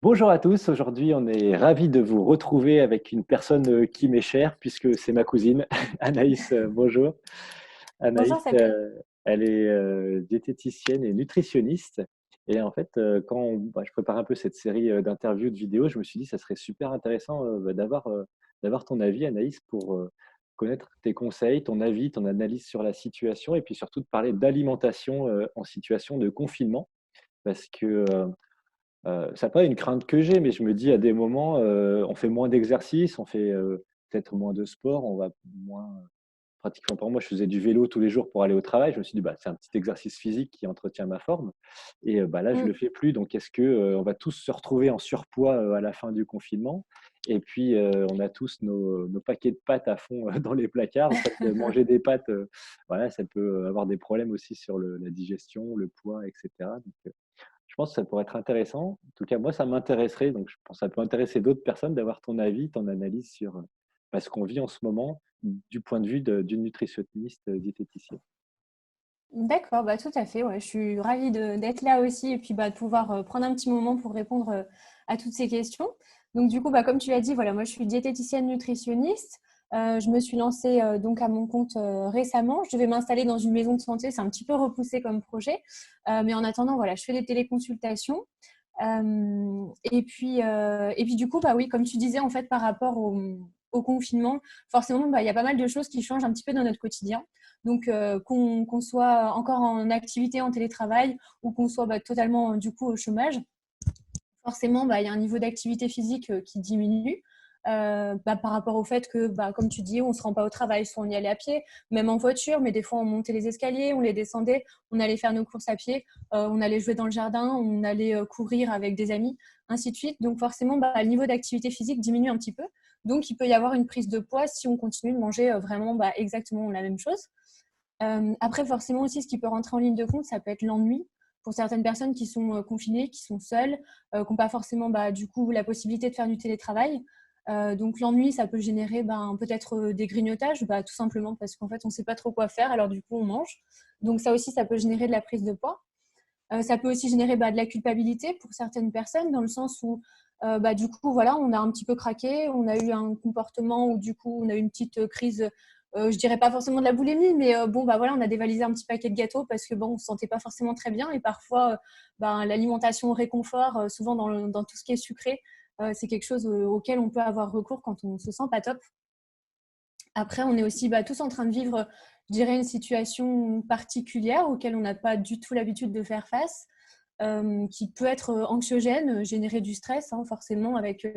Bonjour à tous, aujourd'hui on est ravis de vous retrouver avec une personne qui m'est chère puisque c'est ma cousine Anaïs. Bonjour. Anaïs, Bonjour Sabine. elle est diététicienne et nutritionniste. Et en fait, je prépare un peu cette série d'interviews, de vidéos, je me suis dit que ça serait super intéressant d'avoir ton avis, Anaïs, pour connaître tes conseils, ton avis, ton analyse sur la situation et puis surtout de parler d'alimentation en situation de confinement. Parce que c'est pas une crainte que j'ai, mais je me dis à des moments, on fait moins d'exercice, on fait, peut-être moins de sport, on va moins pratiquement par moi, je faisais du vélo tous les jours pour aller au travail. Je me suis dit: «Bah, c'est un petit exercice physique qui entretient ma forme» et bah, là, je Mm. le fais plus. Donc est-ce que, on va tous se retrouver en surpoids, à la fin du confinement? Et puis, on a tous nos paquets de pâtes à fond, dans les placards. En fait, manger des pâtes, voilà, ça peut avoir des problèmes aussi sur la digestion, le poids et cetera. Donc je pense que ça pourrait être intéressant. En tout cas, moi, ça m'intéresserait, donc je pense que ça peut intéresser d'autres personnes d'avoir ton avis, ton analyse sur, bah, ce qu'on vit en ce moment du point de vue d'une nutritionniste, diététicienne. D'accord, bah, tout à fait. Ouais. Je suis ravie d'être là aussi et puis de pouvoir prendre un petit moment pour répondre à toutes ces questions. Donc du coup, comme tu l'as dit, voilà, moi je suis diététicienne nutritionniste. Je me suis lancée donc à mon compte récemment. Je devais m'installer dans une maison de santé. C'est un petit peu repoussé comme projet. Mais en attendant, voilà, je fais des téléconsultations. Et puis du coup, oui, comme tu disais, en fait, par rapport au confinement, forcément, il y a pas mal de choses qui changent un petit peu dans notre quotidien. Donc, qu'on soit encore en activité, en télétravail, ou qu'on soit totalement, du coup, au chômage, forcément, il y a un niveau d'activité physique qui diminue. Par rapport au fait que, comme tu dis, on ne se rend pas au travail, soit on y allait à pied, même en voiture, mais des fois on montait les escaliers, on les descendait, on allait faire nos courses à pied, on allait jouer dans le jardin, on allait courir avec des amis, ainsi de suite. Donc forcément, le niveau d'activité physique diminue un petit peu. Donc il peut y avoir une prise de poids si on continue de manger vraiment exactement la même chose. Après, forcément aussi, ce qui peut rentrer en ligne de compte, ça peut être l'ennui pour certaines personnes qui sont confinées, qui sont seules, qui n'ont pas forcément du coup la possibilité de faire du télétravail. Donc l'ennui, ça peut générer peut-être des grignotages, tout simplement parce qu'en fait, on ne sait pas trop quoi faire, alors du coup, on mange. Donc ça aussi, ça peut générer de la prise de poids. Ça peut aussi générer de la culpabilité pour certaines personnes, dans le sens où du coup, voilà, on a un petit peu craqué, on a eu un comportement où du coup, on a eu une petite crise, je dirais pas forcément de la boulimie, mais voilà, on a dévalisé un petit paquet de gâteaux parce que on se sentait pas forcément très bien. Et parfois, l'alimentation au réconfort, souvent dans tout ce qui est sucré, c'est quelque chose auquel on peut avoir recours quand on se sent pas top. Après, on est aussi tous en train de vivre, je dirais, une situation particulière auquel on n'a pas du tout l'habitude de faire face, qui peut être anxiogène, générer du stress, hein, forcément, avec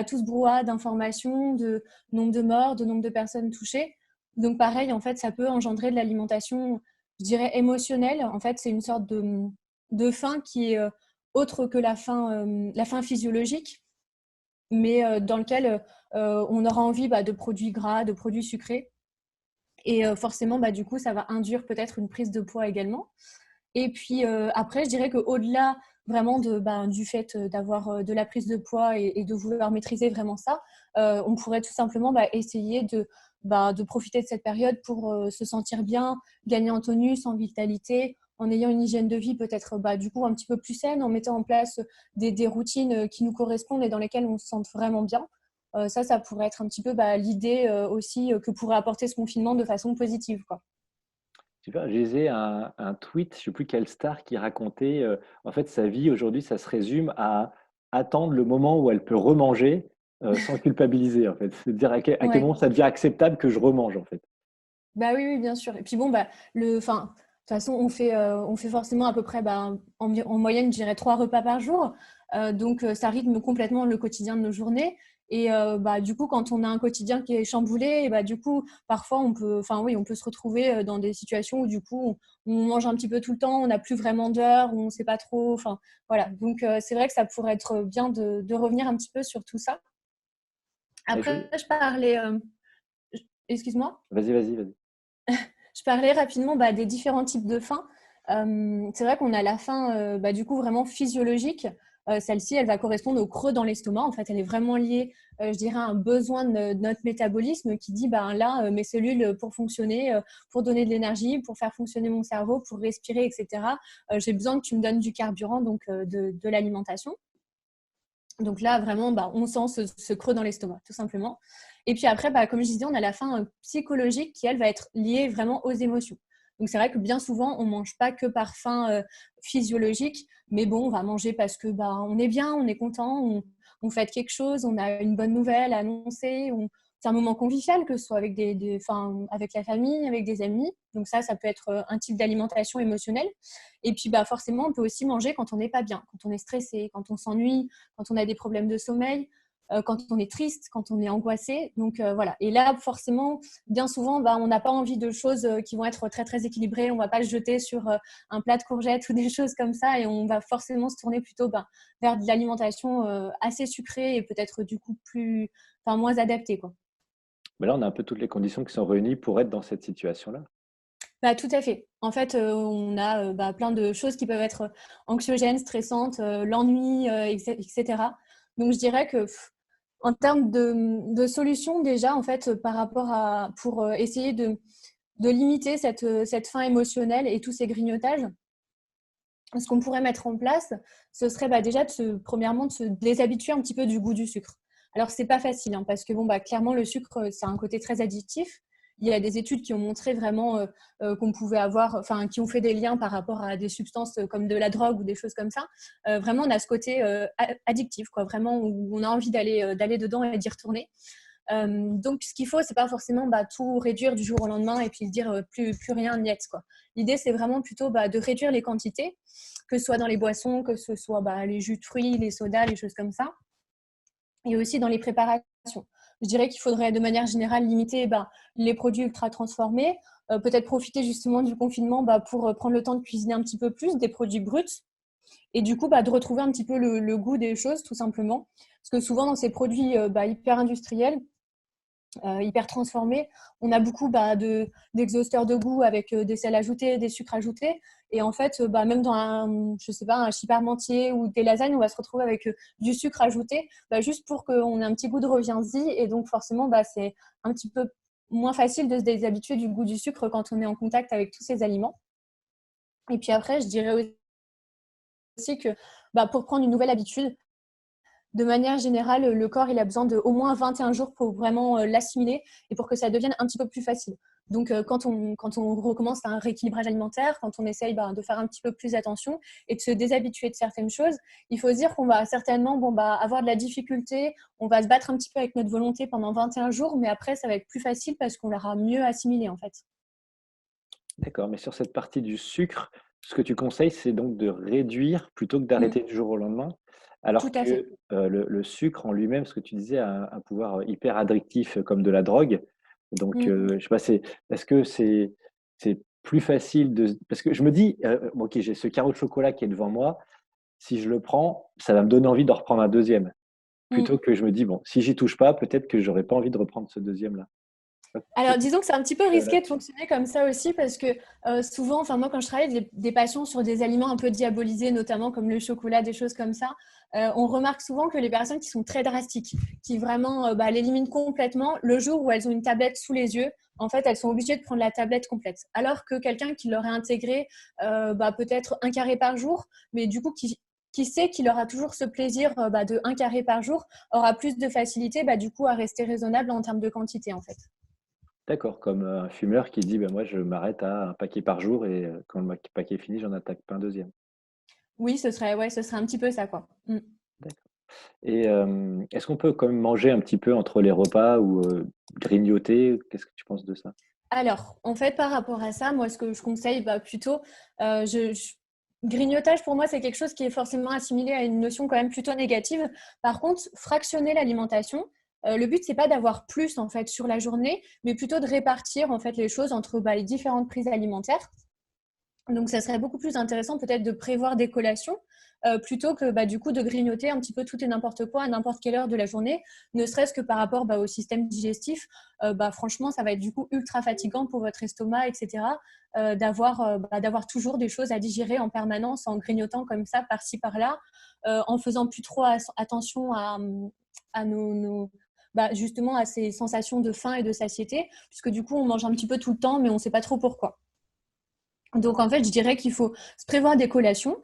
tout ce brouhaha d'informations, de nombre de morts, de nombre de personnes touchées. Donc pareil, en fait, ça peut engendrer de l'alimentation, je dirais, émotionnelle. En fait, c'est une sorte de faim qui est autre que la faim physiologique, mais dans lequel on aura envie de produits gras, de produits sucrés. Et forcément, du coup, ça va induire peut-être une prise de poids également. Et puis après, je dirais qu'au-delà vraiment du fait d'avoir de la prise de poids et de vouloir maîtriser vraiment ça, on pourrait tout simplement essayer de profiter de cette période pour se sentir bien, gagner en tonus, en vitalité, en ayant une hygiène de vie peut-être du coup un petit peu plus saine, en mettant en place des routines qui nous correspondent et dans lesquelles on se sente vraiment bien. Ça pourrait être un petit peu l'idée aussi que pourrait apporter ce confinement de façon positive, quoi. Tu vois, je lisais un tweet, je ne sais plus quelle star qui racontait, en fait, sa vie aujourd'hui, ça se résume à attendre le moment où elle peut remanger, sans culpabiliser, en fait. C'est dire à quel Ouais. moment ça devient acceptable que je remange, en fait. Oui, oui, bien sûr. Et puis bon, de toute façon, on fait forcément à peu près, en moyenne, je dirais 3 repas par jour. Donc, ça rythme complètement le quotidien de nos journées. Et du coup, quand on a un quotidien qui est chamboulé, et du coup, parfois, oui, on peut se retrouver dans des situations où du coup, on mange un petit peu tout le temps, on n'a plus vraiment d'heure, on ne sait pas trop. Enfin, voilà. Donc, c'est vrai que ça pourrait être bien de revenir un petit peu sur tout ça. Et Après, je parlais. Excuse-moi. vas-y, vas-y, vas-y. Je parlais rapidement des différents types de faim. C'est vrai qu'on a la faim du coup vraiment physiologique. Celle-ci, elle va correspondre au creux dans l'estomac. En fait, elle est vraiment liée, je dirais, à un besoin de notre métabolisme qui dit, là, mes cellules, pour fonctionner, pour donner de l'énergie, pour faire fonctionner mon cerveau, pour respirer, etc., j'ai besoin que tu me donnes du carburant, donc de l'alimentation. Donc là, vraiment, on sent ce creux dans l'estomac, tout simplement. Et puis après, comme je disais, on a la faim psychologique qui, elle, va être liée vraiment aux émotions. Donc c'est vrai que bien souvent, on ne mange pas que par faim physiologique, mais bon, on va manger parce que on est bien, on est content, on fête quelque chose, on a une bonne nouvelle à annoncer, c'est un moment convivial, que ce soit avec, avec la famille, avec des amis. Donc ça peut être un type d'alimentation émotionnelle. Et puis forcément, on peut aussi manger quand on n'est pas bien, quand on est stressé, quand on s'ennuie, quand on a des problèmes de sommeil, quand on est triste, quand on est angoissé. Donc voilà. Et là, forcément, bien souvent, on n'a pas envie de choses qui vont être très, très équilibrées. On ne va pas se jeter sur un plat de courgettes ou des choses comme ça. Et on va forcément se tourner plutôt vers de l'alimentation assez sucrée et peut-être du coup moins adaptée, quoi. Mais là, on a un peu toutes les conditions qui sont réunies pour être dans cette situation-là. Tout à fait. En fait, on a plein de choses qui peuvent être anxiogènes, stressantes, l'ennui, etc. Donc, je dirais que en termes de solutions, déjà, en fait, pour essayer de limiter cette faim émotionnelle et tous ces grignotages, ce qu'on pourrait mettre en place, ce serait déjà premièrement de se déshabituer un petit peu du goût du sucre. Alors, c'est pas facile, hein, parce que clairement, le sucre, ça a un côté très addictif. Il y a des études qui ont montré vraiment qu'on pouvait qui ont fait des liens par rapport à des substances comme de la drogue ou des choses comme ça. Vraiment, on a ce côté addictif, quoi, vraiment, où on a envie d'aller dedans et d'y retourner. Donc, ce qu'il faut, c'est pas forcément tout réduire du jour au lendemain et puis dire plus rien, niet, quoi. L'idée, c'est vraiment plutôt de réduire les quantités, que ce soit dans les boissons, que ce soit les jus de fruits, les sodas, les choses comme ça, et aussi dans les préparations. Je dirais qu'il faudrait de manière générale limiter les produits ultra transformés, peut-être profiter justement du confinement pour prendre le temps de cuisiner un petit peu plus des produits bruts et du coup de retrouver un petit peu le goût des choses, tout simplement. Parce que souvent dans ces produits hyper industriels, hyper transformés, on a beaucoup d'exhausteurs de goût avec des sels ajoutés, des sucres ajoutés. Et en fait, même dans un chipparmentier ou des lasagnes, on va se retrouver avec du sucre ajouté, juste pour qu'on ait un petit goût de reviens-y. Et donc, forcément, c'est un petit peu moins facile de se déshabituer du goût du sucre quand on est en contact avec tous ces aliments. Et puis après, je dirais aussi que pour prendre une nouvelle habitude, de manière générale, le corps il a besoin d'au moins 21 jours pour vraiment l'assimiler et pour que ça devienne un petit peu plus facile. Donc, quand on recommence un rééquilibrage alimentaire, quand on essaye de faire un petit peu plus attention et de se déshabituer de certaines choses, il faut se dire qu'on va certainement avoir de la difficulté, on va se battre un petit peu avec notre volonté pendant 21 jours, mais après, ça va être plus facile parce qu'on l'aura mieux assimilé en fait. D'accord, mais sur cette partie du sucre, ce que tu conseilles, c'est donc de réduire plutôt que Mm, d'arrêter du jour au lendemain? tout Alors à fait. que, le sucre en lui-même, ce que tu disais, a un pouvoir hyper addictif comme de la drogue. Donc, Mm. je sais pas, est-ce que c'est plus facile parce que je me dis, bon, OK, j'ai ce carreau de chocolat qui est devant moi, si je le prends, ça va me donner envie d'en reprendre un deuxième. Mm. Plutôt que je me dis: «Bon, si j'y touche pas, peut-être que j'aurais pas envie de reprendre ce deuxième là». Alors, disons que c'est un petit peu Là. risqué de fonctionner comme ça aussi parce que souvent, moi, quand je travaille des patients sur des aliments un peu diabolisés, notamment comme le chocolat, des choses comme ça, on remarque souvent que les personnes qui sont très drastiques, qui vraiment l'éliminent complètement, le jour où elles ont une tablette sous les yeux, en fait, elles sont obligées de prendre la tablette complète. Alors que quelqu'un qui leur a intégré peut-être un carré par jour, mais du coup, qui sait qu'il aura toujours ce plaisir de un carré par jour, aura plus de facilité du coup à rester raisonnable en termes de quantité, en fait. D'accord, comme, un fumeur qui dit: «Ben, moi, je m'arrête à un paquet par jour et quand le paquet est fini, j'en attaque pas un deuxième». Oui, ce serait un petit peu ça, quoi. Mmh. D'accord et est-ce qu'on peut quand même manger un petit peu entre les repas ou grignoter? Qu'est-ce que tu penses de ça? Alors, en fait, par rapport à ça, moi, ce que je conseille, plutôt, grignotage, pour moi, c'est quelque chose qui est forcément assimilé à une notion quand même plutôt négative. Par contre, fractionner l'alimentation, le but, c'est pas d'avoir plus, en fait, sur la journée, mais plutôt de répartir, en fait, les choses entre les différentes prises alimentaires. Donc, ça serait beaucoup plus intéressant peut-être de prévoir des collations plutôt que du coup de grignoter un petit peu tout et n'importe quoi à n'importe quelle heure de la journée, ne serait-ce que par rapport au système digestif. Franchement, ça va être du coup ultra fatigant pour votre estomac, etc. D'avoir toujours des choses à digérer en permanence en grignotant comme ça par-ci par-là, en faisant plus trop attention à justement à ces sensations de faim et de satiété, puisque du coup on mange un petit peu tout le temps, mais on ne sait pas trop pourquoi. Donc, en fait, je dirais qu'il faut se prévoir des collations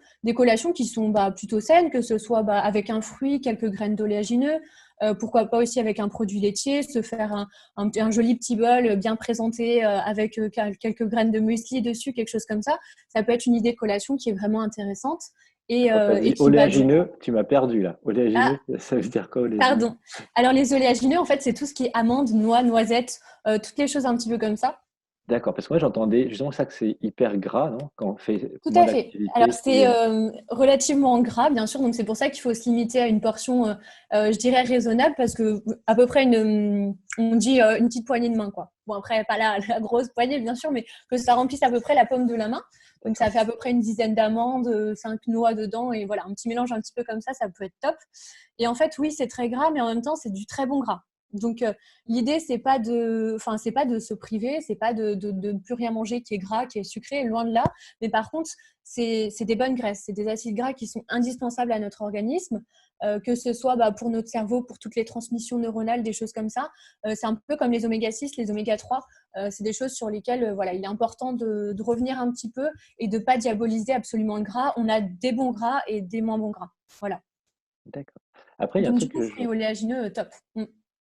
qui sont plutôt saines, que ce soit avec un fruit, quelques graines d'oléagineux, pourquoi pas aussi avec un produit laitier, se faire un joli petit bol bien présenté avec quelques graines de muesli dessus, quelque chose comme ça. Ça peut être une idée de collation qui est vraiment intéressante Quand tu as et dit qui, du coup… oléagineux, tu m'as perdu là. Ah, Oléagineux, ça veut dire quoi oléagineux? pardon. Alors, les oléagineux, en fait, c'est tout ce qui est amandes, noix, noisettes, toutes les choses un petit peu comme ça. D'accord, parce que moi j'entendais justement ça que c'est hyper gras, non? Quand on fait Tout moins à fait. Alors, d'activité, c'est relativement gras, bien sûr, donc c'est pour ça qu'il faut se limiter à une portion, je dirais, raisonnable, parce que à peu près on dit une petite poignée de main, quoi. Bon, après, pas la grosse poignée, bien sûr, mais que ça remplisse à peu près la paume de la main. Donc, ça d'accord. fait à peu près une dizaine d'amandes, 5 noix dedans, et voilà, un petit mélange un petit peu comme ça peut être top. Et en fait, oui, c'est très gras, mais en même temps, c'est du très bon gras. Donc, l'idée, c'est pas de se priver, c'est pas de ne plus rien manger qui est gras, qui est sucré, loin de là. Mais par contre, c'est des bonnes graisses, c'est des acides gras qui sont indispensables à notre organisme, que ce soit pour notre cerveau, pour toutes les transmissions neuronales, des choses comme ça. C'est un peu comme les oméga 6, les oméga 3. C'est des choses sur lesquelles voilà, il est important de revenir un petit peu et de ne pas diaboliser absolument le gras. On a des bons gras et des moins bons gras. Voilà. D'accord. Après, il y a un Donc, du truc coup, que je… fruits oléagineux, top.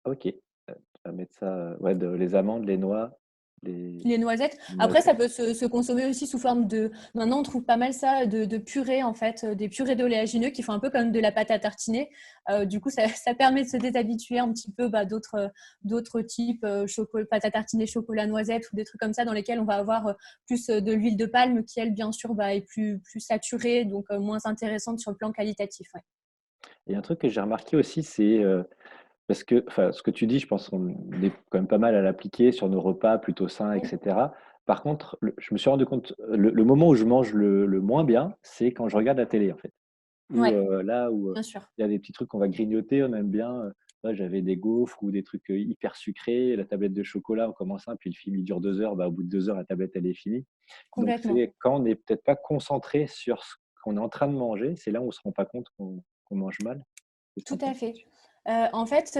Ok, on va mettre ça, ouais, les amandes, les noix, les Les noisettes. Après, ça noisettes. peut se consommer aussi sous forme de… Maintenant, on trouve pas mal ça, de purée, en fait, des purées d'oléagineux qui font un peu comme de la pâte à tartiner. Du coup, ça permet de se déshabituer un petit peu d'autres types, pâte à tartiner chocolat noisette ou des trucs comme ça dans lesquels on va avoir plus de l'huile de palme qui, elle, bien sûr, est plus saturée, donc moins intéressante sur le plan qualitatif. Ouais. Et un truc que j'ai remarqué aussi, c'est parce que, enfin, ce que tu dis, je pense qu'on est quand même pas mal à l'appliquer sur nos repas plutôt sains, Oui, etc. Par contre, je me suis rendu compte, le moment où je mange le moins bien, c'est quand je regarde la télé, en fait. Où ouais, là où bien sûr. il y a des petits trucs qu'on va grignoter, on aime bien. Là, j'avais des gaufres ou des trucs hyper sucrés, la tablette de chocolat, on commence un, puis le film il dure 2 heures. Bah, au bout de 2 heures, la tablette elle est finie. Donc Complètement. c'est quand on n'est peut-être pas concentré sur ce qu'on est en train de manger, c'est là où on se rend pas compte qu'on mange mal. C'est ça, Tout non? à fait. En fait,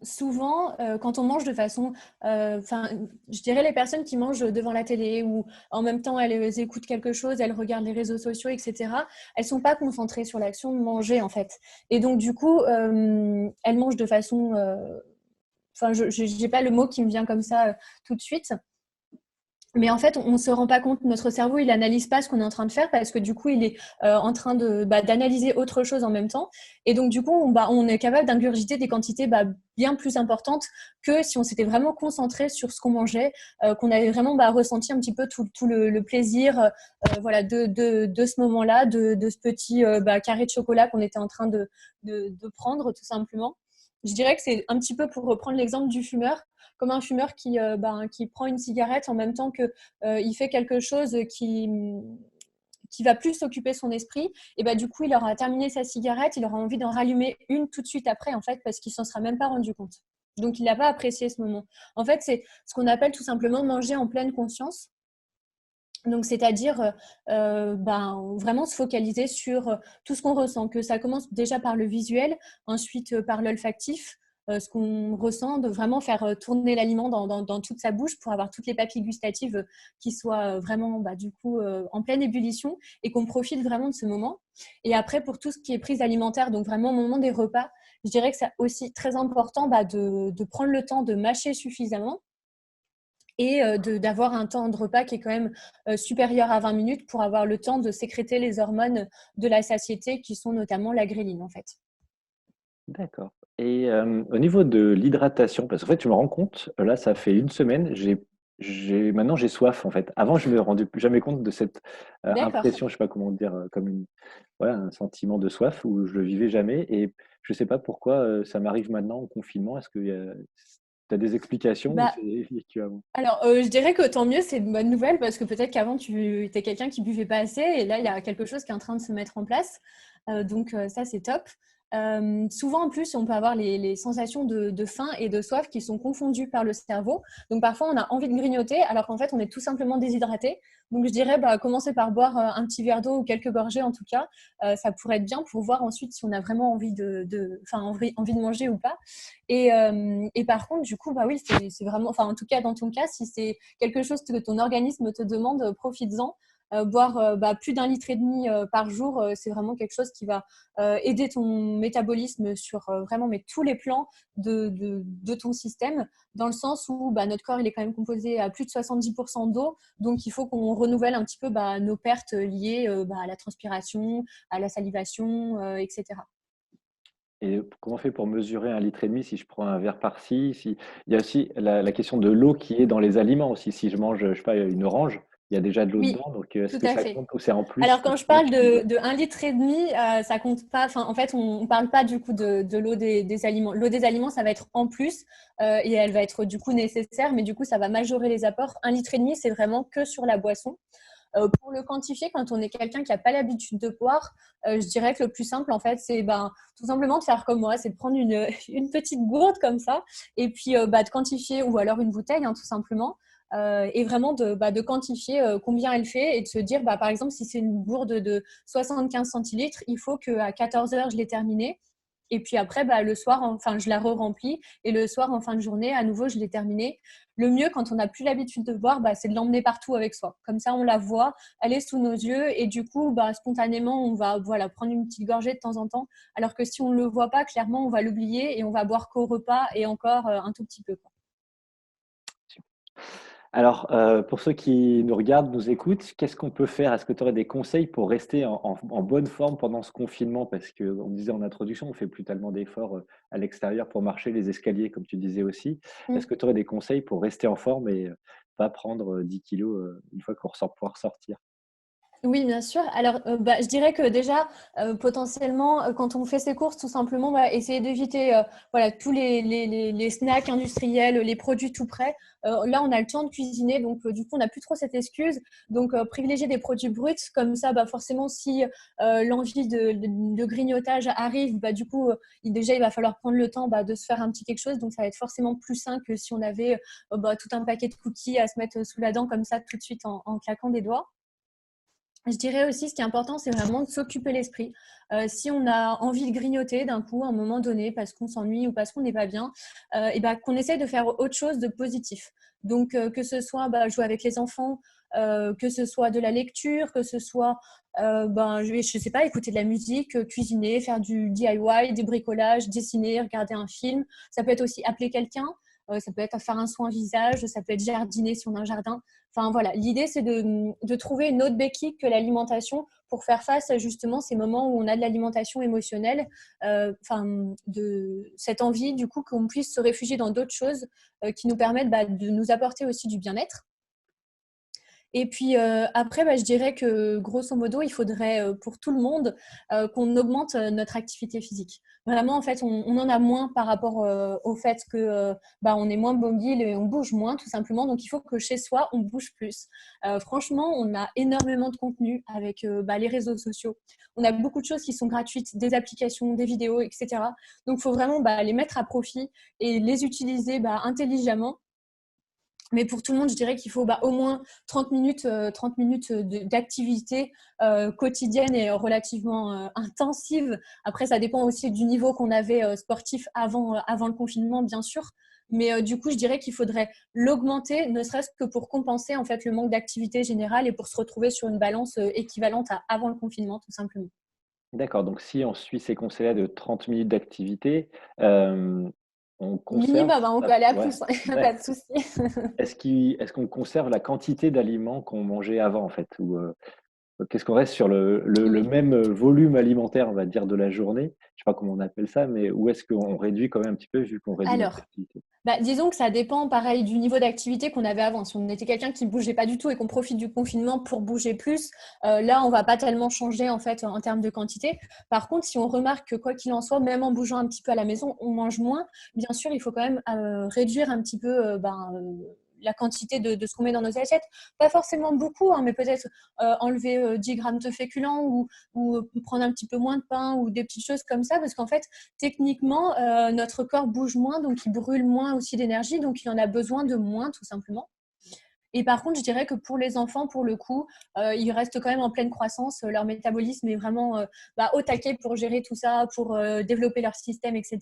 souvent, quand on mange de façon, je dirais les personnes qui mangent devant la télé ou en même temps elles écoutent quelque chose, elles regardent les réseaux sociaux, etc. Elles sont pas concentrées sur l'action de manger en fait. Et donc du coup, elles mangent de façon, je n'ai pas le mot qui me vient comme ça tout de suite. Mais en fait, on ne se rend pas compte, notre cerveau, il n'analyse pas ce qu'on est en train de faire parce que du coup, il est en train d'analyser autre chose en même temps. Et donc, du coup, on est capable d'ingurgiter des quantités bien plus importantes que si on s'était vraiment concentré sur ce qu'on mangeait, qu'on avait vraiment ressenti un petit peu tout le plaisir voilà, de ce moment-là, de ce petit carré de chocolat qu'on était en train de prendre, tout simplement. Je dirais que c'est un petit peu pour reprendre l'exemple du fumeur comme un fumeur qui prend une cigarette en même temps que il fait quelque chose qui va plus s'occuper son esprit, et du coup, il aura terminé sa cigarette, il aura envie d'en rallumer une tout de suite après, en fait, parce qu'il s'en sera même pas rendu compte. Donc, il n'a pas apprécié ce moment. En fait, c'est ce qu'on appelle tout simplement manger en pleine conscience. Donc, c'est-à-dire vraiment se focaliser sur tout ce qu'on ressent, que ça commence déjà par le visuel, ensuite par l'olfactif, ce qu'on ressent, de vraiment faire tourner l'aliment dans toute sa bouche pour avoir toutes les papilles gustatives qui soient vraiment du coup en pleine ébullition et qu'on profite vraiment de ce moment. Et après, pour tout ce qui est prise alimentaire, donc vraiment au moment des repas, je dirais que c'est aussi très important de prendre le temps de mâcher suffisamment et d'avoir un temps de repas qui est quand même supérieur à 20 minutes pour avoir le temps de sécréter les hormones de la satiété qui sont notamment la gréline en fait. D'accord. Et au niveau de l'hydratation, parce qu'en fait, je me rends compte, là, ça fait une semaine, maintenant j'ai soif en fait. Avant, je me rendais plus jamais compte de cette D'accord. impression, je sais pas comment dire, comme voilà, un sentiment de soif où je le vivais jamais. Et je sais pas pourquoi ça m'arrive maintenant au confinement. Est-ce que tu as des explications ou Bah, c'est vécu avant? alors, je dirais que tant mieux, c'est une bonne nouvelle parce que peut-être qu'avant, tu étais quelqu'un qui buvait pas assez et là, il y a quelque chose qui est en train de se mettre en place. Donc, ça, c'est top. Souvent, en plus, on peut avoir les sensations de faim et de soif qui sont confondues par le cerveau. Donc, parfois, on a envie de grignoter alors qu'en fait, on est tout simplement déshydraté. Donc, je dirais, commencer par boire un petit verre d'eau ou quelques gorgées en tout cas. Ça pourrait être bien pour voir ensuite si on a vraiment envie envie de manger ou pas. Et par contre, du coup, oui, c'est vraiment, enfin, en tout cas, dans ton cas, si c'est quelque chose que ton organisme te demande, profites-en. Boire plus d'1,5 litre par jour, c'est vraiment quelque chose qui va aider ton métabolisme sur vraiment mais tous les plans de ton système, dans le sens où notre corps il est quand même composé à plus de 70% d'eau, donc il faut qu'on renouvelle un petit peu nos pertes liées à la transpiration, à la salivation, etc. Et comment on fait pour mesurer 1,5 litre si je prends un verre par-ci? Il y a aussi la question de l'eau qui est dans les aliments aussi. Si je mange, je sais pas, une orange, il y a déjà de l'eau Oui, dedans, donc est-ce tout que à ça fait. compte ou c'est en plus Alors, que quand je je peux parle utiliser? de 1,5 litre, ça compte pas. Enfin, en fait, on ne parle pas du coup de l'eau des aliments. L'eau des aliments, ça va être en plus et elle va être du coup nécessaire, mais du coup, ça va majorer les apports. 1,5 litre, c'est vraiment que sur la boisson. Pour le quantifier, quand on est quelqu'un qui n'a pas l'habitude de boire, je dirais que le plus simple, en fait, c'est tout simplement de faire comme moi, c'est de prendre une petite gourde comme ça et puis de quantifier, ou alors une bouteille, hein, tout simplement. Et vraiment de quantifier combien elle fait et de se dire, par exemple, si c'est une gourde de 75 centilitres, il faut qu'à 14 heures, je l'ai terminée. Et puis après, le soir, enfin, je la re-remplis. Et le soir, en fin de journée, à nouveau, je l'ai terminée. Le mieux, quand on n'a plus l'habitude de boire, c'est de l'emmener partout avec soi. Comme ça, on la voit, elle est sous nos yeux. Et du coup, spontanément, on va prendre une petite gorgée de temps en temps. Alors que si on ne le voit pas, clairement, on va l'oublier et on va boire qu'au repas et encore un tout petit peu, quoi. Alors, pour ceux qui nous regardent, nous écoutent, qu'est-ce qu'on peut faire? Est-ce que tu aurais des conseils pour rester en bonne forme pendant ce confinement? Parce qu'on disait en introduction, on fait plus tellement d'efforts, à l'extérieur pour marcher les escaliers, comme tu disais aussi. Est-ce que tu aurais des conseils pour rester en forme et pas prendre, 10 kilogrammes, une fois qu'on ressort pouvoir sortir? Oui, bien sûr. Alors, je dirais que déjà, potentiellement, quand on fait ses courses, tout simplement, essayer d'éviter tous les snacks industriels, les produits tout prêts. Là, on a le temps de cuisiner, donc du coup, on n'a plus trop cette excuse. Donc, privilégier des produits bruts. Comme ça, forcément, si l'envie de grignotage arrive, du coup, déjà, il va falloir prendre le temps de se faire un petit quelque chose. Donc, ça va être forcément plus sain que si on avait tout un paquet de cookies à se mettre sous la dent comme ça tout de suite en claquant des doigts. Je dirais aussi, ce qui est important, c'est vraiment de s'occuper l'esprit. Si on a envie de grignoter d'un coup, à un moment donné, parce qu'on s'ennuie ou parce qu'on n'est pas bien, qu'on essaye de faire autre chose de positif. Donc, que ce soit jouer avec les enfants, que ce soit de la lecture, que ce soit, je sais pas, écouter de la musique, cuisiner, faire du DIY, des bricolages, dessiner, regarder un film. Ça peut être aussi appeler quelqu'un. Ça peut être faire un soin visage, ça peut être jardiner si on a un jardin. Enfin voilà, l'idée c'est de trouver une autre béquille que l'alimentation pour faire face à justement ces moments où on a de l'alimentation émotionnelle, de cette envie du coup qu'on puisse se réfugier dans d'autres choses qui nous permettent de nous apporter aussi du bien-être. Et puis après, je dirais que grosso modo, il faudrait pour tout le monde qu'on augmente notre activité physique. Vraiment, en fait, on en a moins par rapport au fait que on est moins mobile et on bouge moins, tout simplement. Donc, il faut que chez soi, on bouge plus. Franchement, on a énormément de contenu avec les réseaux sociaux. On a beaucoup de choses qui sont gratuites, des applications, des vidéos, etc. Donc, il faut vraiment les mettre à profit et les utiliser intelligemment. Mais pour tout le monde, je dirais qu'il faut au moins 30 minutes d'activité quotidienne et relativement intensive. Après, ça dépend aussi du niveau qu'on avait sportif avant le confinement, bien sûr. Mais du coup, je dirais qu'il faudrait l'augmenter, ne serait-ce que pour compenser en fait le manque d'activité générale et pour se retrouver sur une balance équivalente à avant le confinement, tout simplement. D'accord, donc si on suit ces conseils-là de 30 minutes d'activité, hem, on conserve Minimum, hein, on ça peut aller à ouais, plus, hein, ouais. pas de souci. Est-ce qu'on conserve la quantité d'aliments qu'on mangeait avant, en fait? Ou, qu'est-ce qu'on reste sur le Oui. même, volume alimentaire, on va dire, de la journée? Je sais pas comment on appelle ça, mais ou est-ce qu'on réduit quand même un petit peu vu qu'on réduit notre Alors, activité? disons que ça dépend pareil du niveau d'activité qu'on avait avant. Si on était quelqu'un qui ne bougeait pas du tout et qu'on profite du confinement pour bouger plus, là, on va pas tellement changer en fait en termes de quantité. Par contre, si on remarque que quoi qu'il en soit, même en bougeant un petit peu à la maison, on mange moins, bien sûr, il faut quand même réduire un petit peu la quantité de ce qu'on met dans nos assiettes. Pas forcément beaucoup, hein, mais peut-être enlever 10 grammes de féculents ou prendre un petit peu moins de pain ou des petites choses comme ça, parce qu'en fait, techniquement, notre corps bouge moins, donc il brûle moins aussi d'énergie, donc il en a besoin de moins, tout simplement. Et par contre, je dirais que pour les enfants, pour le coup, ils restent quand même en pleine croissance. Leur métabolisme est vraiment au taquet pour gérer tout ça, pour développer leur système, etc.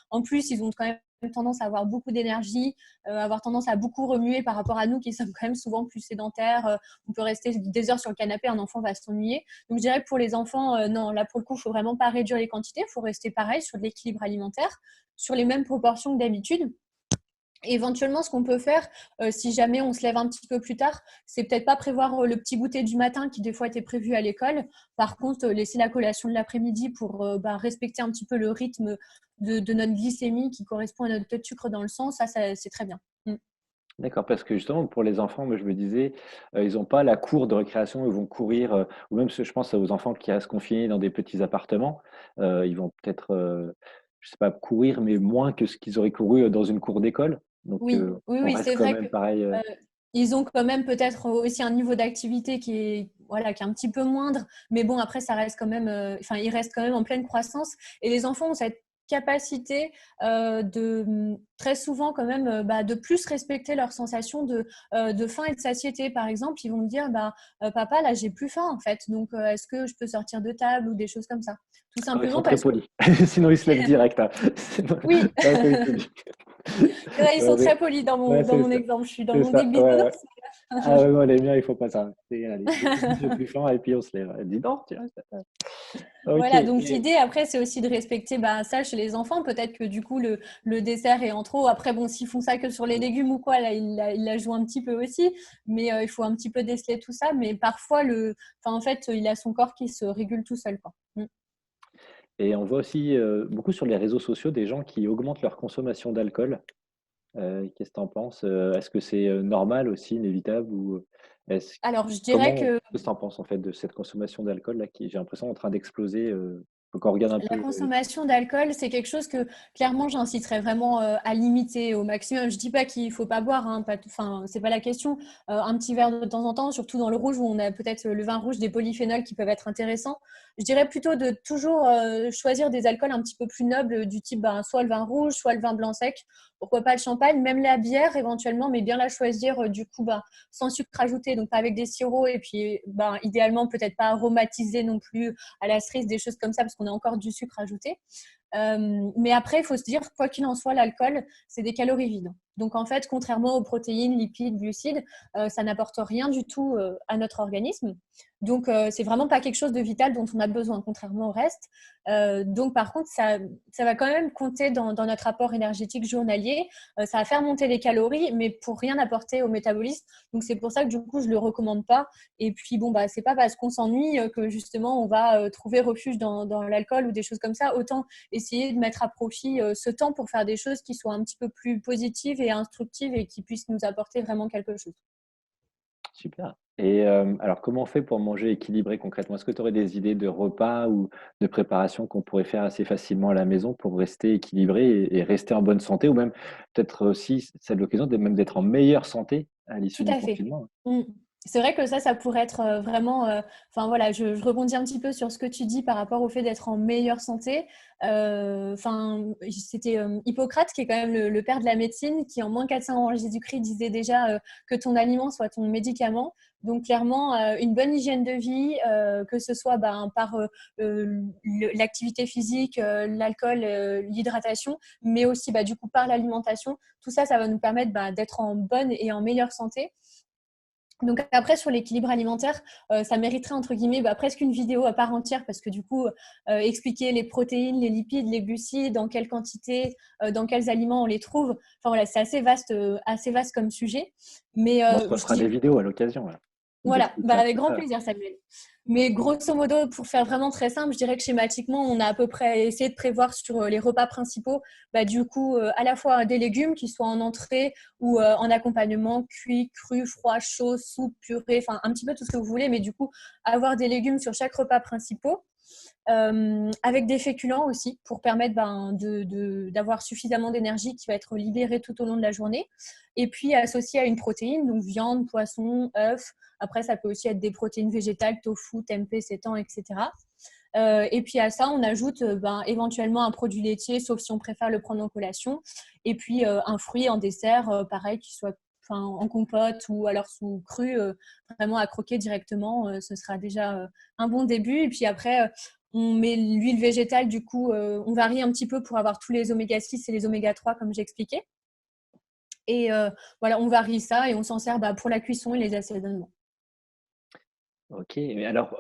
En plus, ils ont quand même tendance à avoir beaucoup d'énergie, avoir tendance à beaucoup remuer par rapport à nous qui sommes quand même souvent plus sédentaires. On peut rester des heures sur le canapé, un enfant va s'ennuyer. Donc, je dirais que pour les enfants, non, là, pour le coup, il ne faut vraiment pas réduire les quantités. Il faut rester pareil sur de l'équilibre alimentaire, sur les mêmes proportions que d'habitude. Éventuellement, ce qu'on peut faire, si jamais on se lève un petit peu plus tard, c'est peut-être pas prévoir le petit goûter du matin qui des fois était prévu à l'école. Par contre, laisser la collation de l'après-midi pour respecter un petit peu le rythme de notre glycémie qui correspond à notre taux de sucre dans le sang, ça c'est très bien. D'accord, parce que justement, pour les enfants, moi, je me disais, ils ont pas la cour de récréation, ils vont courir, ou même je pense aux enfants qui restent confinés dans des petits appartements, ils vont peut-être, je sais pas, courir, mais moins que ce qu'ils auraient couru, dans une cour d'école. Donc, Oui, oui, on oui, reste c'est quand vrai que même pareil, ils ont quand même peut-être aussi un niveau d'activité qui est voilà, qui est un petit peu moindre, mais bon après ça reste quand même, enfin ils restent quand même en pleine croissance et les enfants ont cette capacité très souvent quand même de plus respecter leurs sensations de faim et de satiété. Par exemple, ils vont me dire papa là j'ai plus faim en fait, donc est-ce que je peux sortir de table ou des choses comme ça. Tout alors ils sont simplement très parce que polis. Sinon ils se lèvent direct, hein. Sinon oui, là, c'est poli. ils sont Ouais, très polis dans ouais, dans c'est mon ça, exemple. Je suis dans c'est mon ça, ouais, débit. ouais. Ah ouais, moi les miens, il faut pas ça. C'est allez, j'ai plus faim et puis on se lève. Elle dit: «Non, tu restes à table». OK Voilà, donc et l'idée après, c'est aussi de respecter ça chez les enfants. Peut-être que du coup, le dessert est en trop. Après, bon, s'ils font ça que sur les légumes ou quoi, là, il la joue un petit peu aussi. Mais il faut un petit peu déceler tout ça. Mais parfois, en fait, il a son corps qui se régule tout seul, quoi. et on voit aussi, beaucoup sur les réseaux sociaux des gens qui augmentent leur consommation d'alcool. Qu'est-ce que tu en penses? Est-ce que c'est, normal aussi, inévitable ou est-ce Alors, je dirais comment que qu'est-ce que tu en penses en fait de cette consommation d'alcool là qui, j'ai l'impression, est en train d'exploser, quand on regarde un peu, la consommation d'alcool, c'est quelque chose que clairement j'inciterais vraiment à limiter au maximum. Je dis pas qu'il faut pas boire, hein, enfin c'est pas la question. Un petit verre de temps en temps, surtout dans le rouge où on a peut-être le vin rouge des polyphénols qui peuvent être intéressants. Je dirais plutôt de toujours choisir des alcools un petit peu plus nobles du type soit le vin rouge, soit le vin blanc sec. Pourquoi pas le champagne, même la bière éventuellement, mais bien la choisir du coup sans sucre ajouté, donc pas avec des sirops et puis idéalement peut-être pas aromatisé non plus à la cerise, des choses comme ça, parce qu'on a encore du sucre ajouté. Mais après, il faut se dire, quoi qu'il en soit, l'alcool, c'est des calories vides. Donc, en fait, contrairement aux protéines, lipides, glucides, ça n'apporte rien du tout à notre organisme. Donc, c'est vraiment pas quelque chose de vital dont on a besoin, contrairement au reste. Donc, par contre, ça va quand même compter dans notre apport énergétique journalier. Ça va faire monter les calories, mais pour rien apporter au métabolisme. Donc, c'est pour ça que du coup, je le recommande pas. Et puis, bon, c'est pas parce qu'on s'ennuie que justement, on va trouver refuge dans l'alcool ou des choses comme ça. Autant essayer de mettre à profit ce temps pour faire des choses qui soient un petit peu plus positives et instructives et qui puissent nous apporter vraiment quelque chose. super et alors comment on fait pour manger équilibré concrètement? Est-ce que tu aurais des idées de repas ou de préparation qu'on pourrait faire assez facilement à la maison pour rester équilibré et rester en bonne santé ou même peut-être aussi c'est l'occasion même d'être en meilleure santé à l'issue Tout du à fait. confinement? Mmh. C'est vrai que ça pourrait être vraiment. Enfin voilà, je rebondis un petit peu sur ce que tu dis par rapport au fait d'être en meilleure santé. Enfin, c'était Hippocrate, qui est quand même le père de la médecine, qui en moins 400 avant Jésus-Christ disait déjà que ton aliment soit ton médicament. Donc clairement, une bonne hygiène de vie, que ce soit par l'activité physique, l'alcool, l'hydratation, mais aussi du coup par l'alimentation. Tout ça, ça va nous permettre d'être en bonne et en meilleure santé. Donc après, sur l'équilibre alimentaire, ça mériterait entre guillemets presque une vidéo à part entière parce que du coup, expliquer les protéines, les lipides, les glucides, dans quelle quantité, dans quels aliments on les trouve. Enfin voilà, c'est assez vaste comme sujet. Mais Bon, on se je refera dis des vidéos à l'occasion, là. voilà, D'expliquer un avec peu grand ça. plaisir, Samuel. Mais grosso modo, pour faire vraiment très simple, je dirais que schématiquement, on a à peu près essayé de prévoir sur les repas principaux, du coup, à la fois des légumes qui soient en entrée ou en accompagnement, cuit, cru, froid, chaud, soupe, purée, enfin un petit peu tout ce que vous voulez, mais du coup, avoir des légumes sur chaque repas principaux. avec des féculents aussi pour permettre d'avoir suffisamment d'énergie qui va être libérée tout au long de la journée. Et puis associé à une protéine, donc viande, poisson, œufs. Après, ça peut aussi être des protéines végétales, tofu, tempeh, seitan, etc. Et puis à ça, on ajoute éventuellement un produit laitier, sauf si on préfère le prendre en collation. Et puis un fruit en dessert, pareil, qui soit en compote ou alors sous cru, vraiment à croquer directement, ce sera déjà un bon début. Et puis après, on met l'huile végétale, du coup, on varie un petit peu pour avoir tous les oméga 6 et les oméga 3, comme j'expliquais. Et voilà, on varie ça et on s'en sert pour la cuisson et les assaisonnements. OK, mais alors,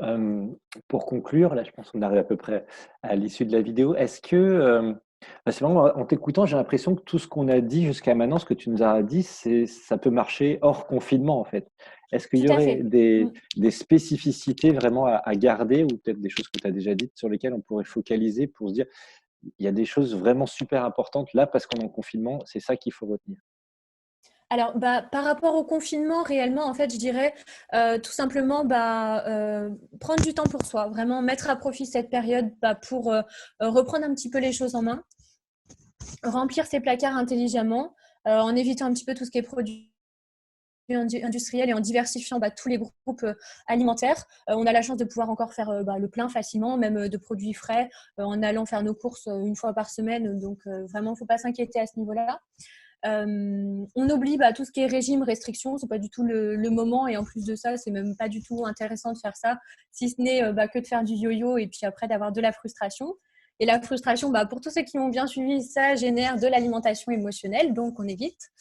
pour conclure, là, je pense qu'on arrive à peu près à l'issue de la vidéo. Est-ce que, c'est vraiment en t'écoutant, j'ai l'impression que tout ce qu'on a dit jusqu'à maintenant, ce que tu nous as dit, ça peut marcher hors confinement, en fait. Est-ce qu'il Tout y à aurait fait. des spécificités vraiment à garder ou peut-être des choses que tu as déjà dites sur lesquelles on pourrait focaliser pour se dire: «Il y a des choses vraiment super importantes là parce qu'on est en confinement, c'est ça qu'il faut retenir»? Alors, par rapport au confinement, réellement, en fait, je dirais tout simplement prendre du temps pour soi, vraiment mettre à profit cette période pour reprendre un petit peu les choses en main, remplir ses placards intelligemment, en évitant un petit peu tout ce qui est produit industriel et en diversifiant tous les groupes alimentaires. On a la chance de pouvoir encore faire le plein facilement, même de produits frais, en allant faire nos courses une fois par semaine. Donc, vraiment, il ne faut pas s'inquiéter à ce niveau-là. On oublie tout ce qui est régime, restriction, c'est pas du tout le moment et en plus de ça, c'est même pas du tout intéressant de faire ça, si ce n'est que de faire du yo-yo et puis après d'avoir de la frustration. Et la frustration, pour tous ceux qui ont bien suivi, ça génère de l'alimentation émotionnelle, donc on évite.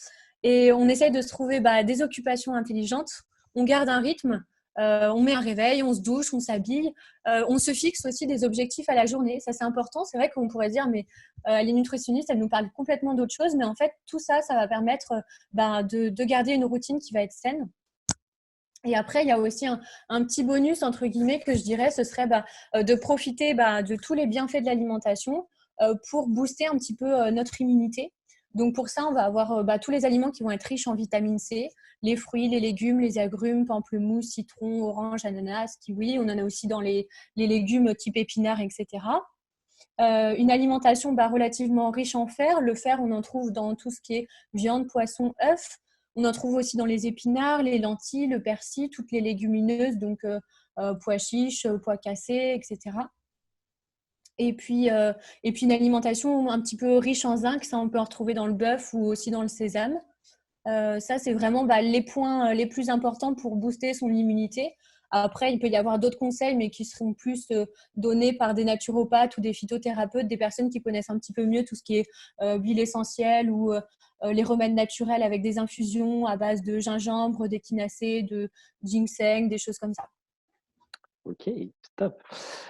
Et on essaye de se trouver des occupations intelligentes. On garde un rythme, on met un réveil, on se douche, on s'habille. On se fixe aussi des objectifs à la journée. Ça, c'est important. C'est vrai qu'on pourrait dire, mais les nutritionnistes, elles nous parlent complètement d'autre chose. Mais en fait, tout ça, ça va permettre de garder une routine qui va être saine. Et après, il y a aussi un petit bonus, entre guillemets, que je dirais, ce serait de profiter de tous les bienfaits de l'alimentation pour booster un petit peu notre immunité. Donc pour ça, on va avoir tous les aliments qui vont être riches en vitamine C, les fruits, les légumes, les agrumes, pamplemousse, citron, orange, ananas, kiwi. On en a aussi dans les légumes type épinards, etc. Une alimentation relativement riche en fer. Le fer, on en trouve dans tout ce qui est viande, poisson, œufs. On en trouve aussi dans les épinards, les lentilles, le persil, toutes les légumineuses, donc pois chiches, pois cassés, etc. Et puis une alimentation un petit peu riche en zinc, ça on peut en retrouver dans le bœuf ou aussi dans le sésame. Ça, c'est vraiment les points les plus importants pour booster son immunité. Après, il peut y avoir d'autres conseils, mais qui seront plus donnés par des naturopathes ou des phytothérapeutes, des personnes qui connaissent un petit peu mieux tout ce qui est huile essentielle ou les remèdes naturels avec des infusions à base de gingembre, d'échinacée, de ginseng, des choses comme ça. OK, top.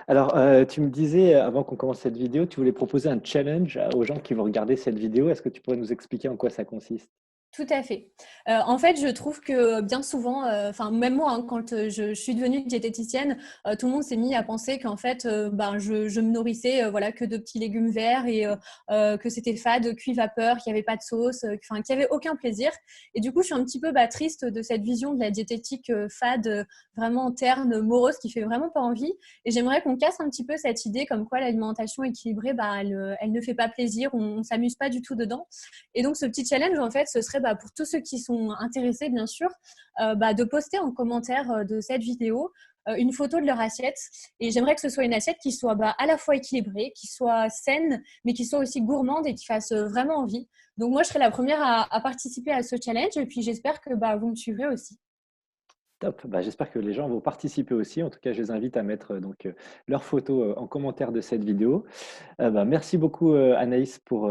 Alors, tu me disais, avant qu'on commence cette vidéo, tu voulais proposer un challenge aux gens qui vont regarder cette vidéo. Est-ce que tu pourrais nous expliquer en quoi ça consiste? Tout à fait. En fait, je trouve que bien souvent, même moi, hein, quand je suis devenue diététicienne, tout le monde s'est mis à penser qu'en fait, je me nourrissais voilà, que de petits légumes verts et que c'était fade, cuit vapeur, qu'il n'y avait pas de sauce, qu'il n'y avait aucun plaisir. Et du coup, je suis un petit peu triste de cette vision de la diététique fade, vraiment terne, morose, qui fait vraiment pas envie. Et j'aimerais qu'on casse un petit peu cette idée comme quoi l'alimentation équilibrée, elle ne fait pas plaisir, on ne s'amuse pas du tout dedans. Et donc, ce petit challenge, en fait, ce serait pour tous ceux qui sont intéressés, bien sûr, de poster en commentaire de cette vidéo une photo de leur assiette. Et j'aimerais que ce soit une assiette qui soit à la fois équilibrée, qui soit saine, mais qui soit aussi gourmande et qui fasse vraiment envie. Donc, moi, je serai la première à participer à ce challenge. Et puis, j'espère que vous me suivrez aussi. Top, j'espère que les gens vont participer aussi. En tout cas, je les invite à mettre, leurs photos, en commentaire de cette vidéo. Merci beaucoup, Anaïs pour,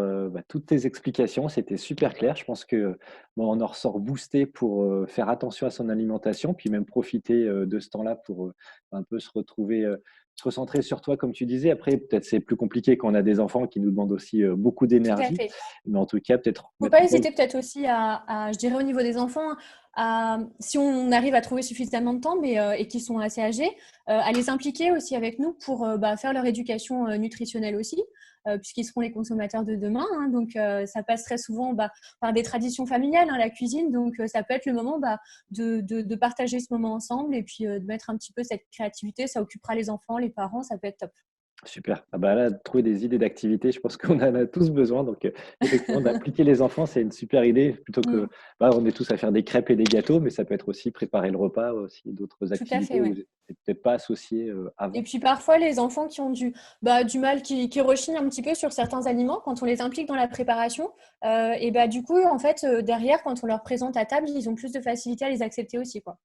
toutes tes explications. C'était super clair. Je pense que, on en ressort boosté pour, faire attention à son alimentation, puis même profiter, de ce temps-là pour, un peu se retrouver, se recentrer sur toi comme tu disais. Après, peut-être c'est plus compliqué quand on a des enfants qui nous demandent aussi, beaucoup Tout à d'énergie. fait. Mais en tout cas, peut-être Faut mettre pas en place. hésiter peut-être aussi je dirais au niveau des enfants, si on arrive à trouver suffisamment de temps et qu'ils sont assez âgés, à les impliquer aussi avec nous pour faire leur éducation nutritionnelle aussi, puisqu'ils seront les consommateurs de demain. Hein. Donc, ça passe très souvent par des traditions familiales, hein, la cuisine. Donc, ça peut être le moment de partager ce moment ensemble et puis de mettre un petit peu cette créativité. Ça occupera les enfants, les parents, ça peut être top. Super. Ah bah là, trouver des idées d'activités, je pense qu'on en a tous besoin. Donc, effectivement, d'impliquer les enfants, c'est une super idée. Plutôt que, Mm, on est tous à faire des crêpes et des gâteaux, mais ça peut être aussi préparer le repas, aussi d'autres tout à activités fait, où ouais. vous n'êtes peut-être pas associés Et avant. puis parfois, les enfants qui ont du mal, qui rechignent un petit peu sur certains aliments, quand on les implique dans la préparation, et du coup, en fait, derrière, quand on leur présente à table, ils ont plus de facilité à les accepter aussi, quoi.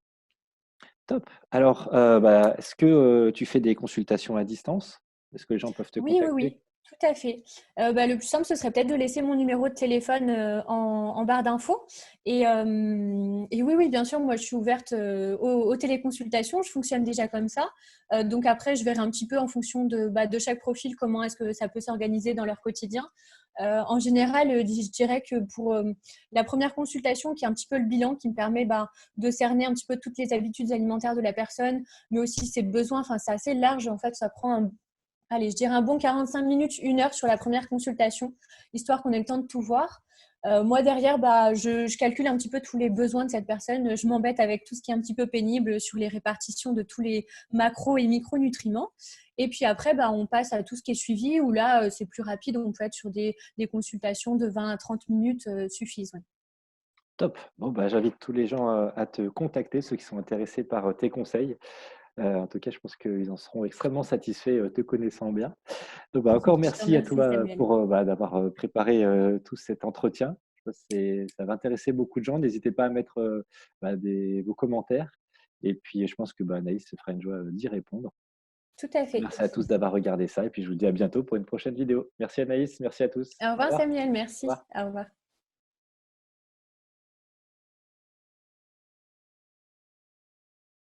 Top. Alors, est-ce que tu fais des consultations à distance? Est-ce que les gens peuvent te Oui, oui, contacter? oui, tout à fait. Le plus simple, ce serait peut-être de laisser mon numéro de téléphone en barre d'infos. Et oui, oui, bien sûr, moi, je suis ouverte aux téléconsultations. Je fonctionne déjà comme ça. Donc après, je verrai un petit peu en fonction de chaque profil comment est-ce que ça peut s'organiser dans leur quotidien. En général, je dirais que pour la première consultation, qui est un petit peu le bilan, qui me permet de cerner un petit peu toutes les habitudes alimentaires de la personne, mais aussi ses besoins. Enfin, c'est assez large. En fait, ça prend allez, je dirais un bon 45 minutes, 1 heure sur la première consultation, histoire qu'on ait le temps de tout voir. Moi, derrière, je calcule un petit peu tous les besoins de cette personne. Je m'embête avec tout ce qui est un petit peu pénible sur les répartitions de tous les macros et micronutriments. Et puis après, on passe à tout ce qui est suivi, où là, c'est plus rapide. On peut être sur des consultations de 20 à 30 minutes suffisent. Ouais. Top. Bon, j'invite tous les gens à te contacter, ceux qui sont intéressés par tes conseils. En tout cas, je pense qu'ils en seront extrêmement satisfaits, te connaissant bien. Donc, encore Je te merci à remercie, toi Samuel. pour d'avoir préparé tout cet entretien. Je pense que ça va intéresser beaucoup de gens. N'hésitez pas à mettre vos commentaires. Et puis, je pense que Anaïs se fera une joie d'y répondre. Tout à fait. Merci à tous d'avoir regardé ça. Et puis, je vous dis à bientôt pour une prochaine vidéo. Merci Anaïs, merci à tous. Au Au revoir, revoir. Samuel. Au Merci. revoir. Au revoir.